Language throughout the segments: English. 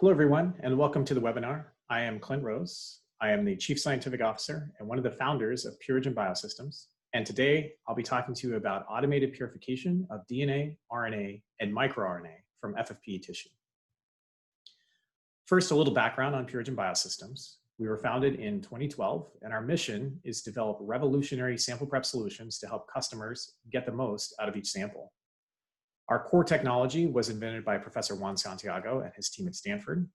Hello, everyone, and welcome to the webinar. I am Klint Rose. I am the Chief Scientific Officer and one of the founders of Purigen Biosystems. And today I'll be talking to you about automated purification of DNA, RNA, and microRNA from FFPE tissue. First, a little background on Purigen Biosystems. We were founded in 2012, and our mission is to develop revolutionary sample prep solutions to help customers get the most out of each sample. Our core technology was invented by Professor Juan Santiago and his team at Stanford.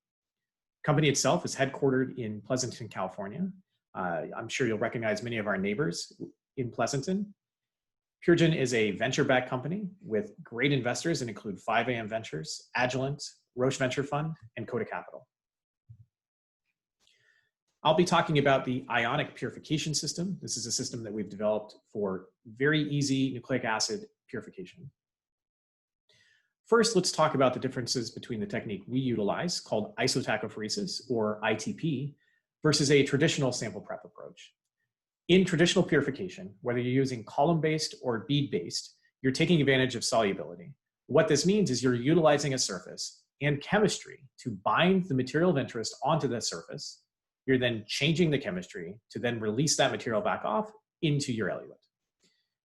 The company itself is headquartered in Pleasanton, California. I'm sure you'll recognize many of our neighbors in Pleasanton. Purigen is a venture-backed company with great investors that include 5AM Ventures, Agilent, Roche Venture Fund, and Coda Capital. I'll be talking about the Ionic Purification System. This is a system that we've developed for very easy nucleic acid purification. First, let's talk about the differences between the technique we utilize, called Isotachophoresis, or ITP, versus a traditional sample prep approach. In traditional purification, whether you're using column-based or bead-based, you're taking advantage of solubility. What this means is you're utilizing a surface and chemistry to bind the material of interest onto the surface. You're then changing the chemistry to then release that material back off into your eluate.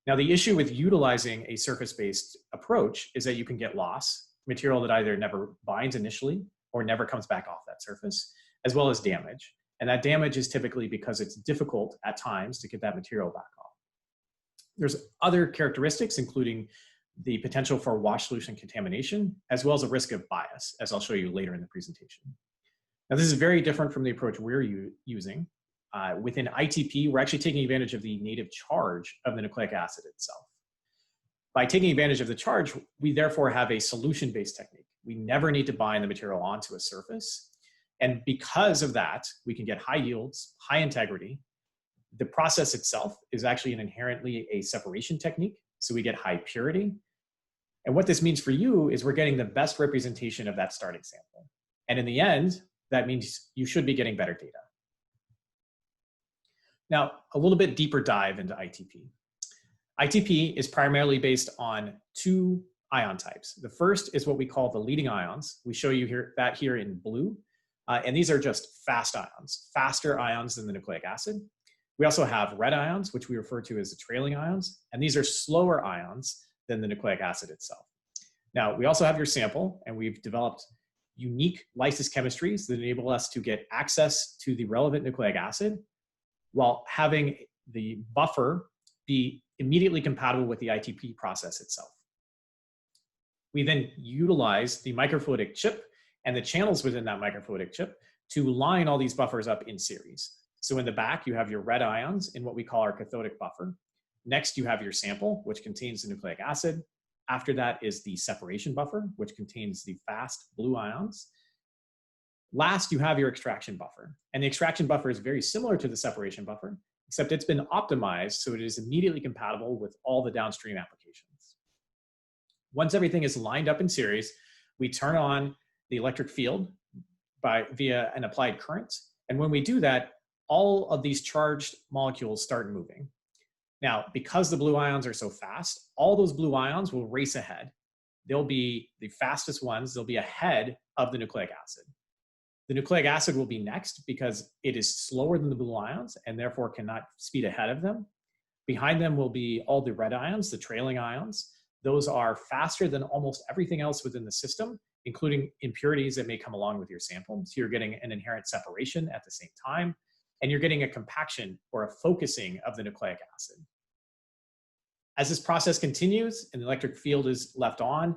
Now, the issue with utilizing a surface-based approach is that you can get loss, material that either never binds initially or never comes back off that surface, as well as damage. And that damage is typically because it's difficult at times to get that material back off. There's other characteristics, including the potential for wash solution contamination, as well as a risk of bias, as I'll show you later in the presentation. Now, this is very different from the approach we're using. Within ITP, we're actually taking advantage of the native charge of the nucleic acid itself. By taking advantage of the charge, we therefore have a solution-based technique. We never need to bind the material onto a surface. And because of that, we can get high yields, high integrity. The process itself is actually inherently a separation technique, so we get high purity. And what this means for you is we're getting the best representation of that starting sample. And in the end, that means you should be getting better data. Now, a little bit deeper dive into ITP. ITP is primarily based on two ion types. The first is what we call the leading ions. We show you here in blue. And these are just fast ions, faster ions than the nucleic acid. We also have red ions, which we refer to as the trailing ions. And these are slower ions than the nucleic acid itself. Now, we also have your sample, and we've developed unique lysis chemistries that enable us to get access to the relevant nucleic acid while having the buffer be immediately compatible with the ITP process itself. We then utilize the microfluidic chip and the channels within that microfluidic chip to line all these buffers up in series. So in the back, you have your red ions in what we call our cathodic buffer. Next, you have your sample, which contains the nucleic acid. After that is the separation buffer, which contains the fast blue ions. Last, you have your extraction buffer. And the extraction buffer is very similar to the separation buffer, except it's been optimized so it is immediately compatible with all the downstream applications. Once everything is lined up in series, we turn on the electric field via an applied current. And when we do that, all of these charged molecules start moving. Now, because the blue ions are so fast, all those blue ions will race ahead. They'll be the fastest ones. They'll be ahead of the nucleic acid. The nucleic acid will be next because it is slower than the blue ions and therefore cannot speed ahead of them. Behind them will be all the red ions, the trailing ions. Those are faster than almost everything else within the system, including impurities that may come along with your sample. So you're getting an inherent separation at the same time, and you're getting a compaction or a focusing of the nucleic acid. As this process continues and the electric field is left on,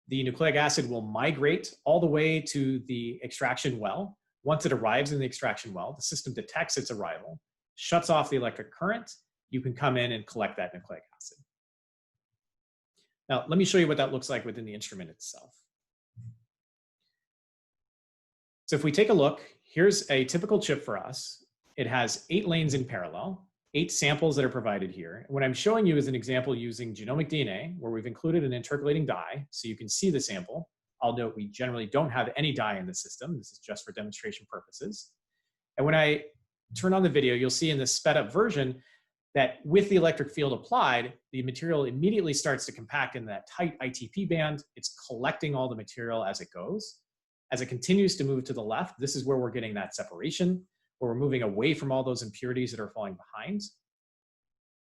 the nucleic acid will migrate all the way to the extraction well. Once it arrives in the extraction well, the system detects its arrival, shuts off the electric current. You can come in and collect that nucleic acid. Now, let me show you what that looks like within the instrument itself. So if we take a look, here's a typical chip for us. It has 8 lanes in parallel. 8 samples that are provided here. What I'm showing you is an example using genomic DNA, where we've included an intercalating dye so you can see the sample. I'll note we generally don't have any dye in the system. This is just for demonstration purposes. And when I turn on the video, you'll see in this sped up version that with the electric field applied, the material immediately starts to compact in that tight ITP band. It's collecting all the material as it goes. As it continues to move to the left, this is where we're getting that separation, where we're moving away from all those impurities that are falling behind.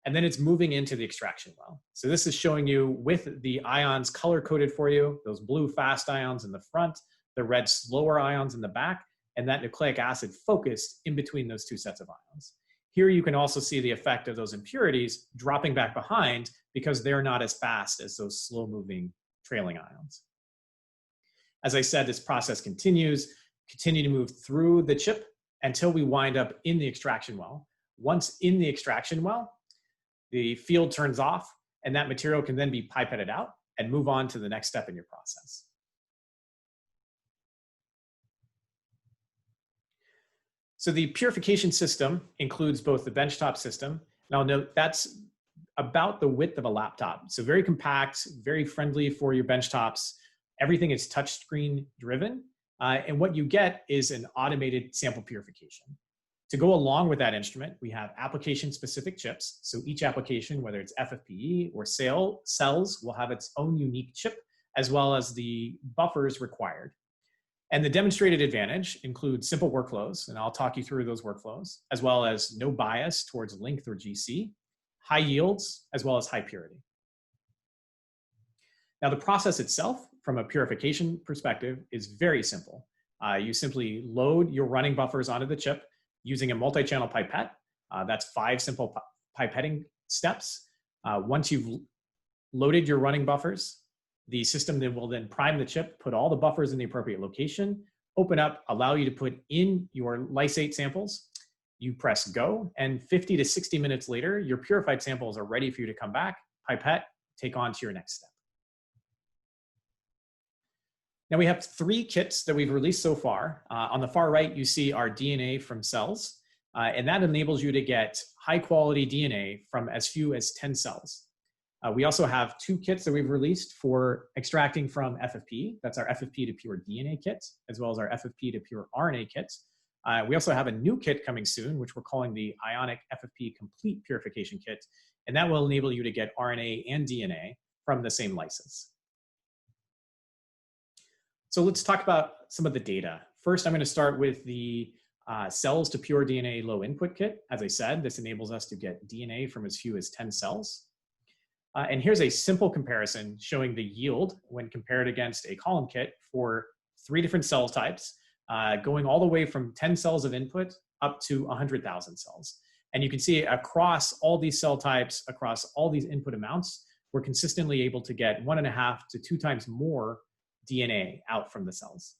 And then it's moving into the extraction well. So this is showing you with the ions color-coded for you, those blue fast ions in the front, the red slower ions in the back, and that nucleic acid focused in between those two sets of ions. Here you can also see the effect of those impurities dropping back behind because they're not as fast as those slow-moving trailing ions. As I said, this process continues, continue to move through the chip until we wind up in the extraction well. Once in the extraction well, the field turns off and that material can then be pipetted out and move on to the next step in your process. So the purification system includes both the benchtop system, and I'll note that's about the width of a laptop. So very compact, very friendly for your benchtops. Everything is touchscreen driven, and what you get is an automated sample purification. To go along with that instrument, we have application-specific chips. So each application, whether it's FFPE or cells, will have its own unique chip, as well as the buffers required. And the demonstrated advantage includes simple workflows, and I'll talk you through those workflows, as well as no bias towards length or GC, high yields, as well as high purity. Now, the process itself, from a purification perspective, is very simple. You simply load your running buffers onto the chip using a multi-channel pipette. That's 5 simple pipetting steps. Once you've loaded your running buffers, the system will then prime the chip, put all the buffers in the appropriate location, open up, allow you to put in your lysate samples. You press go, and 50 to 60 minutes later, your purified samples are ready for you to come back, pipette, take on to your next step. Now we have 3 kits that we've released so far. On the far right, you see our DNA from cells, and that enables you to get high quality DNA from as few as 10 cells. We also have 2 kits that we've released for extracting from FFPE. That's our FFPE to pure DNA kit, as well as our FFPE to pure RNA kit. We also have a new kit coming soon, which we're calling the Ionic FFPE Complete Purification Kit, and that will enable you to get RNA and DNA from the same lysis. So let's talk about some of the data. First, I'm going to start with the cells to pure DNA low input kit. As I said, this enables us to get DNA from as few as 10 cells. And here's a simple comparison showing the yield when compared against a column kit for 3 different cell types, going all the way from 10 cells of input up to 100,000 cells. And you can see across all these cell types, across all these input amounts, we're consistently able to get 1.5 to 2 times more DNA out from the cells.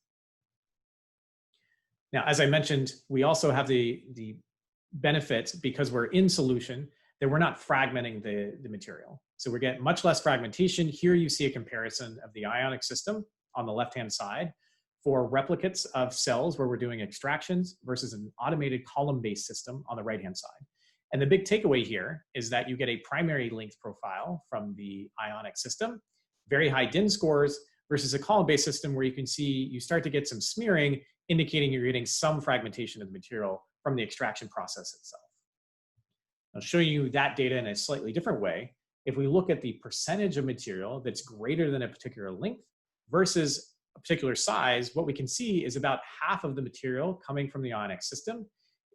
Now, as I mentioned, we also have the benefit, because we're in solution, that we're not fragmenting the material. So we get much less fragmentation. Here you see a comparison of the Ionic system on the left-hand side for replicates of cells where we're doing extractions versus an automated column-based system on the right-hand side. And the big takeaway here is that you get a primary length profile from the Ionic system, very high DIN scores, versus a column-based system where you can see you start to get some smearing, indicating you're getting some fragmentation of the material from the extraction process itself. I'll show you that data in a slightly different way. If we look at the percentage of material that's greater than a particular length versus a particular size, what we can see is about half of the material coming from the Ionic system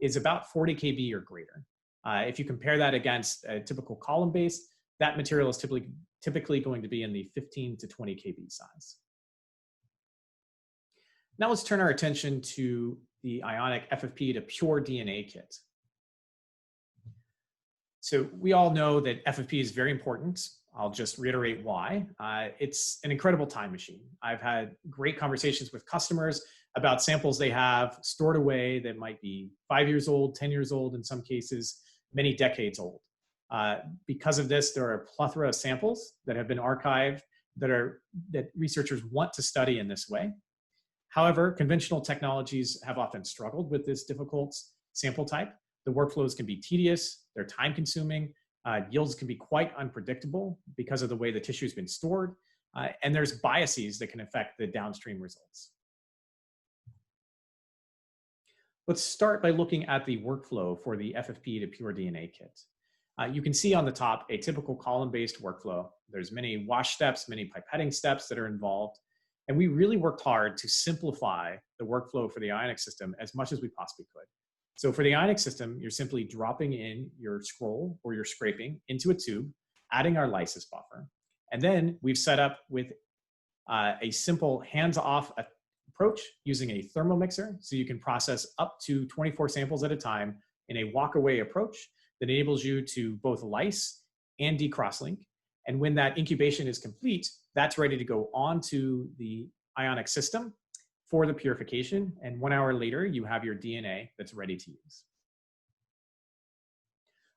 is about 40 kb or greater. If you compare that against a typical column-based, that material is typically going to be in the 15 to 20 kb size. Now let's turn our attention to the Ionic FFPE to pure DNA kit. So we all know that FFPE is very important. I'll just reiterate why. It's an incredible time machine. I've had great conversations with customers about samples they have stored away that might be 5 years old, 10 years old, in some cases, many decades old. Because of this, there are a plethora of samples that have been archived that researchers want to study in this way. However, conventional technologies have often struggled with this difficult sample type. The workflows can be tedious, they're time consuming, yields can be quite unpredictable because of the way the tissue has been stored, and there's biases that can affect the downstream results. Let's start by looking at the workflow for the FFPE to pure DNA kit. You can see on the top a typical column-based workflow. There's many wash steps, many pipetting steps that are involved. And we really worked hard to simplify the workflow for the Ionic system as much as we possibly could. So for the Ionic system, you're simply dropping in your scroll or your scraping into a tube, adding our lysis buffer. And then we've set up with a simple hands-off approach using a thermomixer, so you can process up to 24 samples at a time in a walk-away approach that enables you to both lyse and decrosslink. And when that incubation is complete, that's ready to go onto the Ionic system for the purification. And 1 hour later, you have your DNA that's ready to use.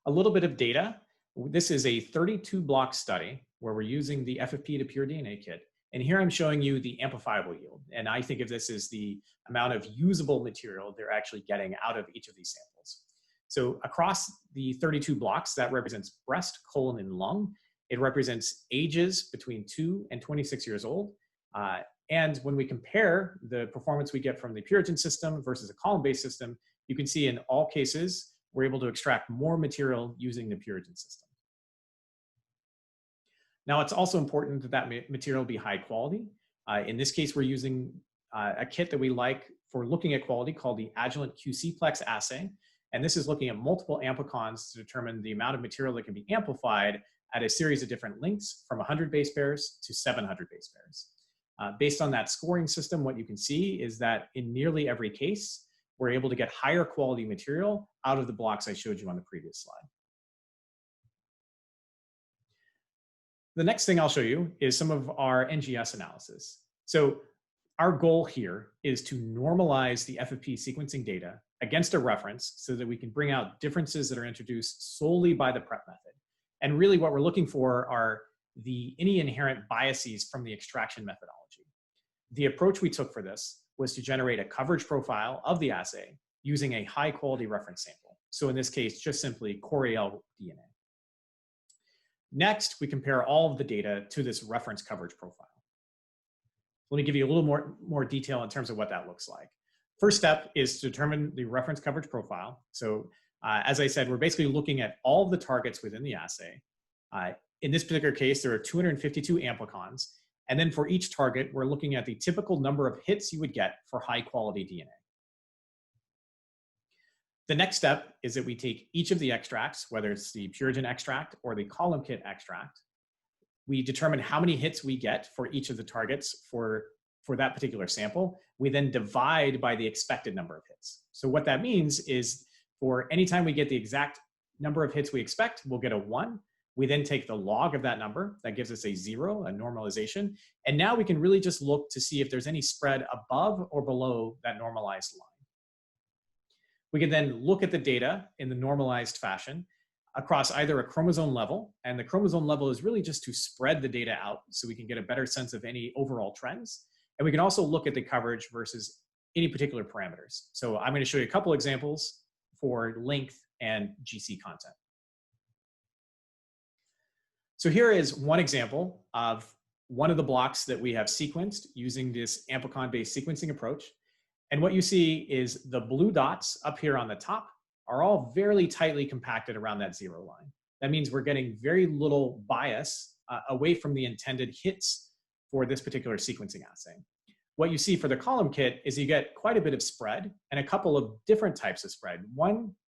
A little bit of data. This is a 32-block study where we're using the FFPE to pure DNA kit. And here I'm showing you the amplifiable yield. And I think of this as the amount of usable material they're actually getting out of each of these samples. So across the 32 blocks, that represents breast, colon, and lung. It represents ages between 2 and 26 years old. And when we compare the performance we get from the Purigen system versus a column-based system, you can see in all cases, we're able to extract more material using the Purigen system. Now, it's also important that that material be high quality. In this case, we're using a kit that we like for looking at quality called the Agilent QC-Plex assay. And this is looking at multiple amplicons to determine the amount of material that can be amplified at a series of different lengths from 100 base pairs to 700 base pairs. Based on that scoring system, what you can see is that in nearly every case, we're able to get higher quality material out of the blocks I showed you on the previous slide. The next thing I'll show you is some of our NGS analysis. So our goal here is to normalize the FFPE sequencing data against a reference so that we can bring out differences that are introduced solely by the prep method. And really what we're looking for are any inherent biases from the extraction methodology. The approach we took for this was to generate a coverage profile of the assay using a high quality reference sample. So in this case, just simply core-AL DNA. Next, we compare all of the data to this reference coverage profile. Let me give you a little more detail in terms of what that looks like. First step is to determine the reference coverage profile. So as I said, we're basically looking at all of the targets within the assay. In this particular case, there are 252 amplicons. And then for each target, we're looking at the typical number of hits you would get for high quality DNA. The next step is that we take each of the extracts, whether it's the Purigen extract or the column kit extract. We determine how many hits we get for each of the targets for that particular sample. We then divide by the expected number of hits. So what that means is for any time we get the exact number of hits we expect, we'll get a 1. We then take the log of that number. That gives us a 0, a normalization. And now we can really just look to see if there's any spread above or below that normalized line. We can then look at the data in the normalized fashion across either a chromosome level, and the chromosome level is really just to spread the data out so we can get a better sense of any overall trends. And we can also look at the coverage versus any particular parameters. So I'm going to show you a couple examples for length and GC content. So here is one example of one of the blocks that we have sequenced using this amplicon-based sequencing approach. And what you see is the blue dots up here on the top are all very tightly compacted around that 0 line. That means we're getting very little bias away from the intended hits for this particular sequencing assay. What you see for the column kit is you get quite a bit of spread and a couple of different types of spread.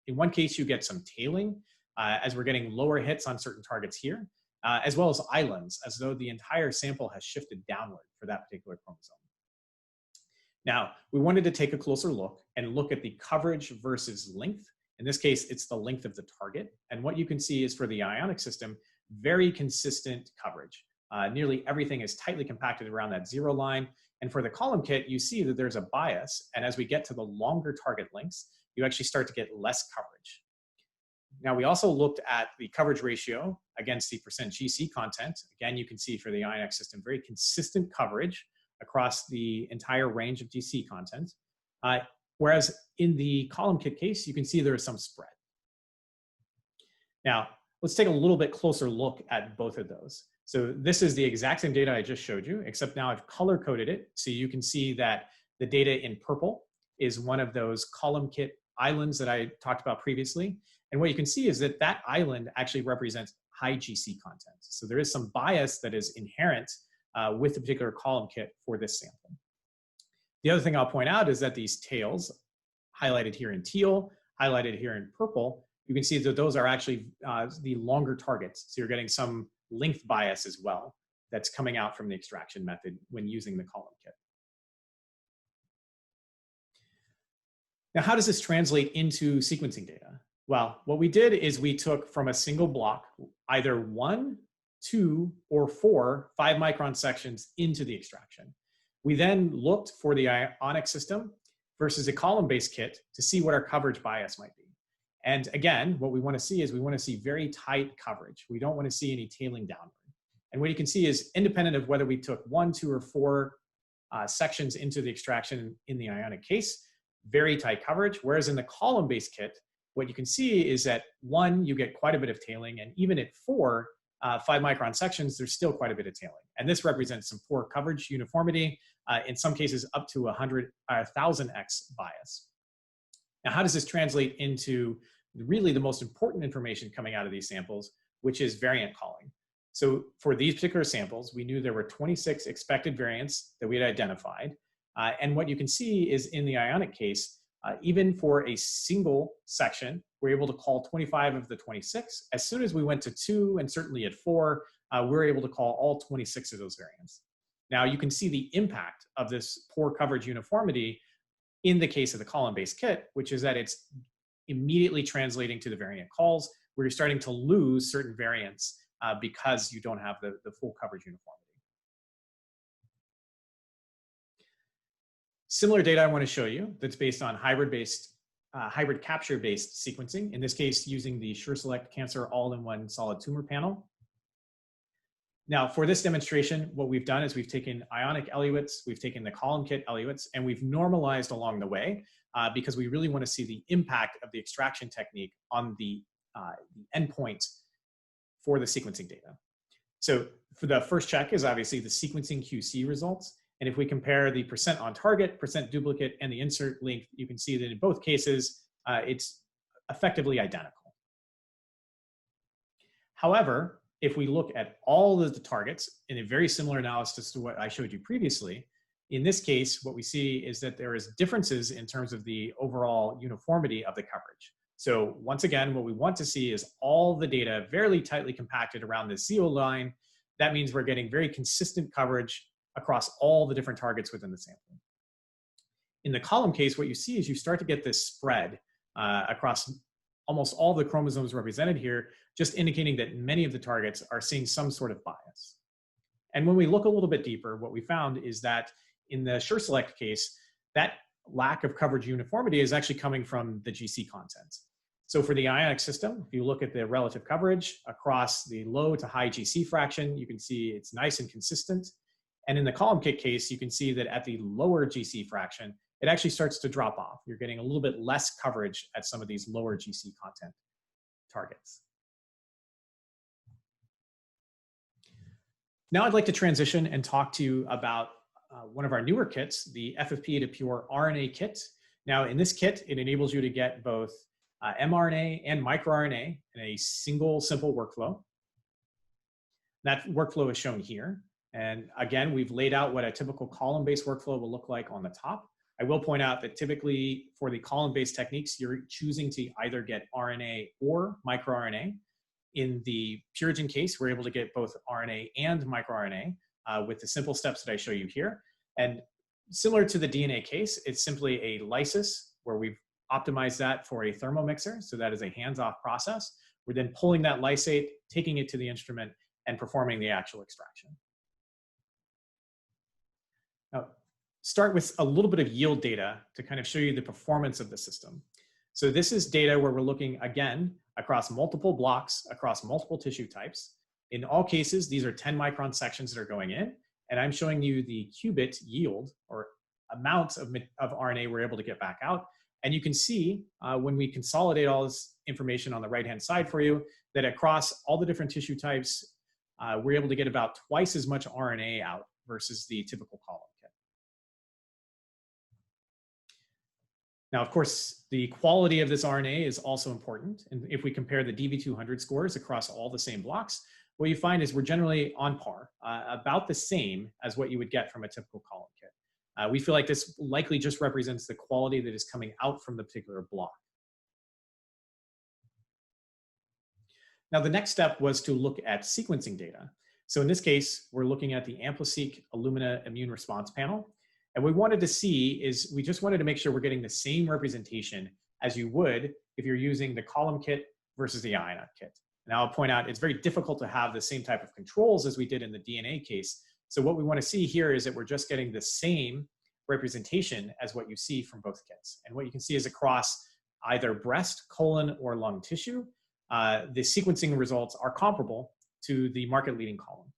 In one case, you get some tailing as we're getting lower hits on certain targets here, as well as islands, as though the entire sample has shifted downward for that particular chromosome. Now, we wanted to take a closer look and look at the coverage versus length. In this case, it's the length of the target. And what you can see is for the Ionic system, very consistent coverage. Nearly everything is tightly compacted around that 0 line. And for the column kit, you see that there's a bias. And as we get to the longer target lengths, you actually start to get less coverage. Now, we also looked at the coverage ratio against the percent GC content. Again, you can see for the Ionic system, very consistent coverage across the entire range of GC content. Whereas in the column kit case, you can see there is some spread. Now, let's take a little bit closer look at both of those. So this is the exact same data I just showed you, except now I've color coded it. So you can see that the data in purple is one of those column kit islands that I talked about previously. And what you can see is that that island actually represents high GC content. So there is some bias that is inherent with the particular column kit for this sample. The other thing I'll point out is that these tails, highlighted here in teal, highlighted here in purple, you can see that those are actually the longer targets. So you're getting some length bias as well that's coming out from the extraction method when using the column kit. Now, how does this translate into sequencing data? Well, what we did is we took from a single block, either 1, 2, or 4 5-micron sections into the extraction. We then looked for the Ionic system versus a column-based kit to see what our coverage bias might be. And again, what we want to see is we want to see very tight coverage. We don't want to see any tailing downward. And what you can see is independent of whether we took 1, 2, or 4 sections into the extraction in the Ionic case, very tight coverage. Whereas in the column-based kit, what you can see is that 1, you get quite a bit of tailing, and even at 4 5-micron sections, there's still quite a bit of tailing. And this represents some poor coverage uniformity, in some cases up to 1,000x bias. Now, how does this translate into really the most important information coming out of these samples, which is variant calling? So for these particular samples, we knew there were 26 expected variants that we had identified. And what you can see is in the Ionic case, even for a single section, we're able to call 25 of the 26. As soon as we went to 2 and certainly at 4, we're able to call all 26 of those variants. Now you can see the impact of this poor coverage uniformity in the case of the column-based kit, which is that it's immediately translating to the variant calls, where you're starting to lose certain variants because you don't have the full coverage uniformity. Similar data I want to show you that's based on hybrid capture-based sequencing, in this case using the SureSelect Cancer All-in-One Solid Tumor Panel. Now, for this demonstration, what we've done is we've taken Ionic eluates, we've taken the column kit eluates, and we've normalized along the way because we really want to see the impact of the extraction technique on the endpoint for the sequencing data. So for the first check is obviously the sequencing QC results. And if we compare the percent on target, percent duplicate, and the insert length, you can see that in both cases, it's effectively identical. However, if we look at all of the targets in a very similar analysis to what I showed you previously, in this case, what we see is that there is differences in terms of the overall uniformity of the coverage. So once again, what we want to see is all the data very tightly compacted around the zero line. That means we're getting very consistent coverage across all the different targets within the sample. In the column case, what you see is you start to get this spread across almost all the chromosomes represented here, just indicating that many of the targets are seeing some sort of bias. And when we look a little bit deeper, what we found is that in the SureSelect case, that lack of coverage uniformity is actually coming from the GC content. So for the Ionic system, if you look at the relative coverage across the low to high GC fraction, you can see it's nice and consistent. And in the column kit case, you can see that at the lower GC fraction, it actually starts to drop off. You're getting a little bit less coverage at some of these lower GC content targets. Now I'd like to transition and talk to you about one of our newer kits, the FFPE to Pure RNA kit. Now in this kit, it enables you to get both mRNA and microRNA in a single simple workflow. That workflow is shown here. And again, we've laid out what a typical column-based workflow will look like on the top. I will point out that typically for the column-based techniques, you're choosing to either get RNA or microRNA. In the Purigen case, we're able to get both RNA and microRNA with the simple steps that I show you here. And similar to the DNA case, it's simply a lysis where we've optimized that for a thermomixer. So that is a hands-off process. We're then pulling that lysate, taking it to the instrument, and performing the actual extraction. Now, start with a little bit of yield data to kind of show you the performance of the system. So this is data where we're looking, again, across multiple blocks, across multiple tissue types. In all cases, these are 10 micron sections that are going in, and I'm showing you the qubit yield, or amount of RNA we're able to get back out. And you can see when we consolidate all this information on the right-hand side for you, that across all the different tissue types, we're able to get about twice as much RNA out versus the typical column kit. Now, of course, the quality of this RNA is also important. And if we compare the DV200 scores across all the same blocks, what you find is we're generally on par, about the same as what you would get from a typical column kit. We feel like this likely just represents the quality that is coming out from the particular block. Now, the next step was to look at sequencing data. So in this case, we're looking at the Ampliseq Illumina immune response panel. And what we wanted to see is we just wanted to make sure we're getting the same representation as you would if you're using the column kit versus the Ionic kit. Now, I'll point out it's very difficult to have the same type of controls as we did in the DNA case. So what we want to see here is that we're just getting the same representation as what you see from both kits. And what you can see is across either breast, colon, or lung tissue, the sequencing results are comparable to the market-leading column.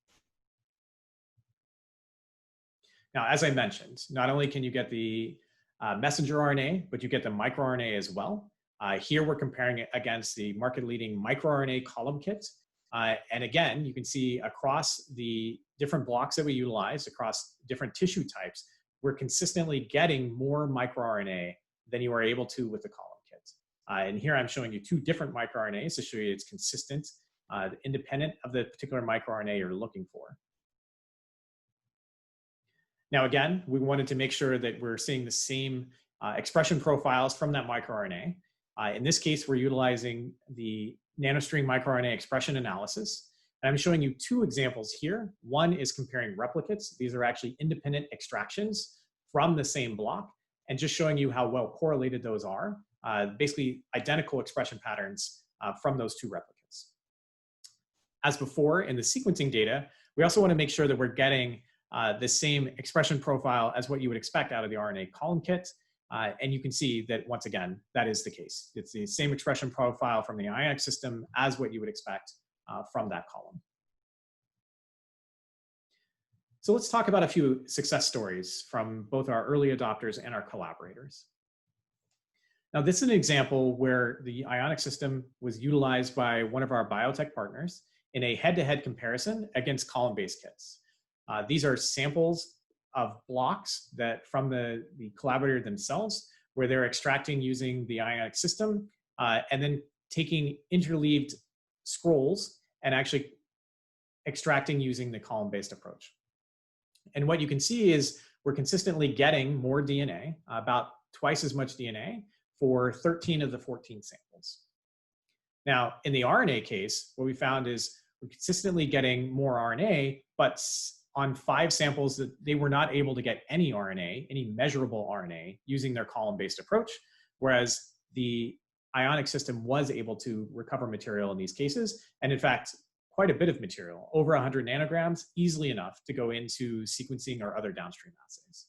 Now, as I mentioned, not only can you get the messenger RNA, but you get the microRNA as well. Here we're comparing it against the market-leading microRNA column kit. And again, you can see across the different blocks that we utilize, across different tissue types, we're consistently getting more microRNA than you are able to with the column kit. And here I'm showing you two different microRNAs to show you it's consistent, independent of the particular microRNA you're looking for. Now, again, we wanted to make sure that we're seeing the same expression profiles from that microRNA. In this case, we're utilizing the nanostring microRNA expression analysis. And I'm showing you two examples here. One is comparing replicates. These are actually independent extractions from the same block, and just showing you how well correlated those are, basically identical expression patterns from those two replicates. As before, in the sequencing data, we also want to make sure that we're getting the same expression profile as what you would expect out of the RNA column kit. And you can see that, once again, that is the case. It's the same expression profile from the Ionic system as what you would expect from that column. So let's talk about a few success stories from both our early adopters and our collaborators. Now, this is an example where the Ionic system was utilized by one of our biotech partners in a head-to-head comparison against column-based kits. These are samples of blocks that from the collaborator themselves, where they're extracting using the Ionic system, and then taking interleaved scrolls and actually extracting using the column-based approach. And what you can see is we're consistently getting more DNA, about twice as much DNA for 13 of the 14 samples. Now, in the RNA case, what we found is we're consistently getting more RNA, but on 5 samples that they were not able to get any RNA, any measurable RNA, using their column-based approach, whereas the Ionic system was able to recover material in these cases, and in fact, quite a bit of material, over 100 nanograms, easily enough to go into sequencing or other downstream assays.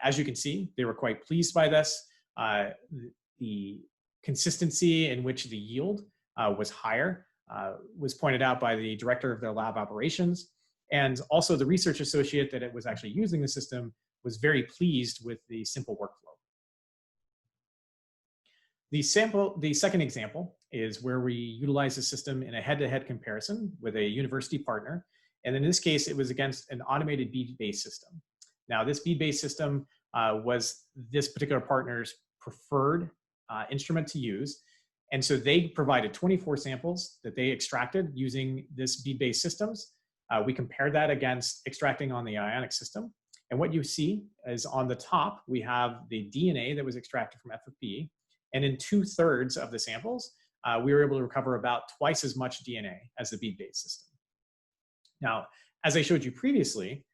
As you can see, they were quite pleased by this. The consistency in which the yield was higher was pointed out by the director of their lab operations. And also the research associate that it was actually using the system was very pleased with the simple workflow. The second example is where we utilize the system in a head-to-head comparison with a university partner. And in this case, it was against an automated bead-based system. Now, this bead-based system was this particular partner's preferred instrument to use. And so they provided 24 samples that they extracted using this bead-based systems. We compared that against extracting on the Ionic system. And what you see is on the top, we have the DNA that was extracted from FFPE. And in 2/3 of the samples, we were able to recover about twice as much DNA as the bead-based system. Now, as I showed you previously,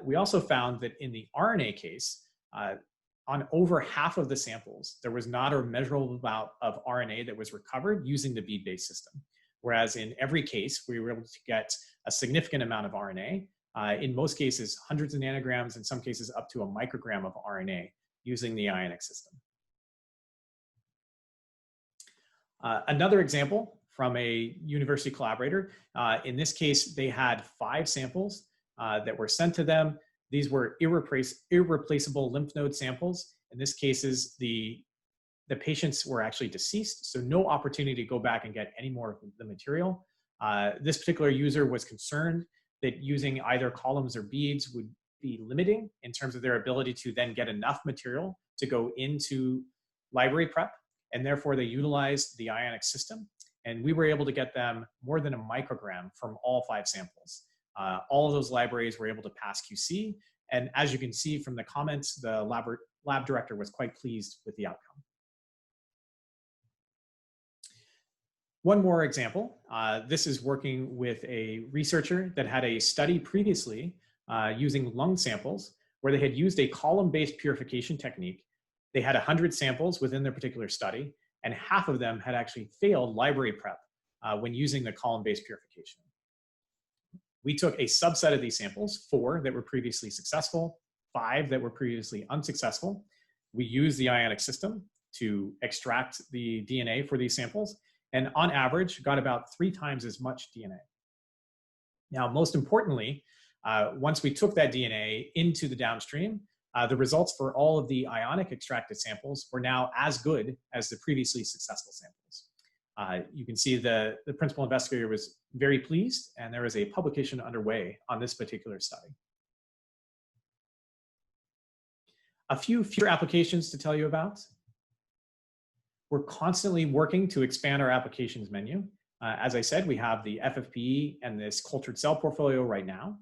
we also found that in the RNA case, on over half of the samples, there was not a measurable amount of RNA that was recovered using the bead-based system. Whereas in every case, we were able to get a significant amount of RNA, in most cases, hundreds of nanograms, in some cases up to a microgram of RNA using the Ionic system. Another example from a university collaborator, in this case, they had 5 samples that were sent to them. These were irreplaceable lymph node samples. In this case, the patients were actually deceased, so no opportunity to go back and get any more of the material. This particular user was concerned that using either columns or beads would be limiting in terms of their ability to then get enough material to go into library prep, and therefore they utilized the Ionic system. And we were able to get them more than a microgram from all 5 samples. All of those libraries were able to pass QC. And as you can see from the comments, the lab director was quite pleased with the outcome. One more example. This is working with a researcher that had a study previously using lung samples where they had used a column-based purification technique. They had 100 samples within their particular study, and half of them had actually failed library prep when using the column-based purification. We took a subset of these samples, 4 that were previously successful, 5 that were previously unsuccessful. We used the Ionic system to extract the DNA for these samples, and on average got about 3 times as much DNA. Now, most importantly, once we took that DNA into the downstream, the results for all of the Ionic extracted samples were now as good as the previously successful samples. You can see the principal investigator was very pleased, and there is a publication underway on this particular study. A few future applications to tell you about. We're constantly working to expand our applications menu. As I said, we have the FFPE and this cultured cell portfolio right now.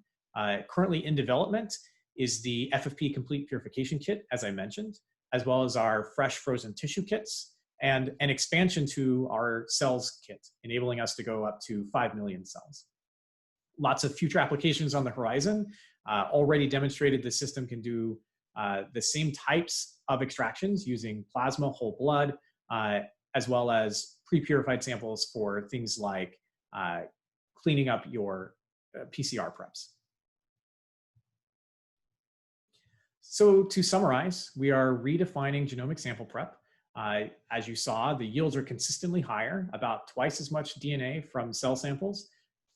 Currently in development is the FFPE Complete Purification Kit, as I mentioned, as well as our fresh frozen tissue kits, and an expansion to our cells kit, enabling us to go up to 5 million cells. Lots of future applications on the horizon. Already demonstrated the system can do the same types of extractions using plasma, whole blood, as well as pre-purified samples for things like cleaning up your PCR preps. So to summarize, we are redefining genomic sample prep. As you saw, the yields are consistently higher, about twice as much DNA from cell samples,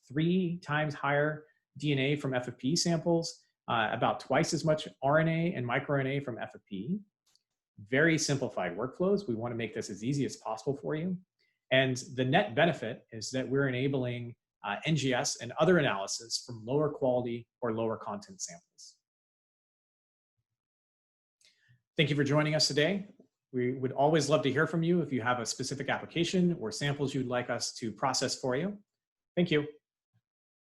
3 times higher DNA from FFPE samples, about twice as much RNA and microRNA from FFPE. Very simplified workflows. We want to make this as easy as possible for you. And the net benefit is that we're enabling NGS and other analysis from lower quality or lower content samples. Thank you for joining us today. We would always love to hear from you if you have a specific application or samples you'd like us to process for you. Thank you.